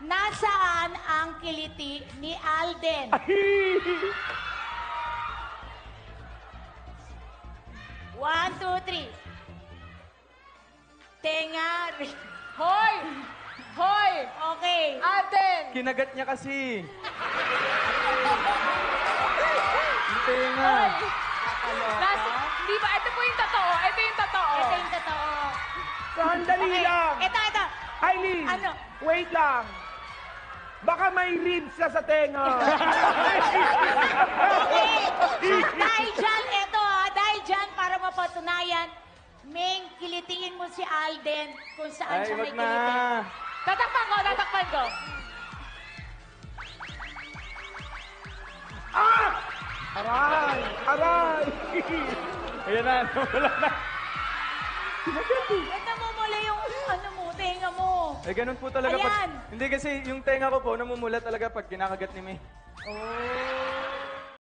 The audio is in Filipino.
Nasaan ang kiliti ni Alden? One, two, three. Tenga. Hoy! Hoy! Okay. Alden! Kinagat niya kasi. Tenga. Hoy! Di ba? Ito po yung totoo. Ito yung totoo. Ito yung totoo. Sandali Okay. lang. Ito. Eileen, Ano? wait lang. Baka may ribs ka sa tenga. Okay. Dahil dyan, dahil dyan, para mapatunayan, Meng, kilitiin mo si Alden kung saan Ay, siya may wag kiliti. na. Tatakpan ko, tatakpan ko. Aray! Aray! Ayan na, wala na. Ba't namumula yung tenga mo? Eh, ganun po talaga Ayan. Hindi kasi yung tenga ko po, namumula talaga pag kinakagat ni May. Oh.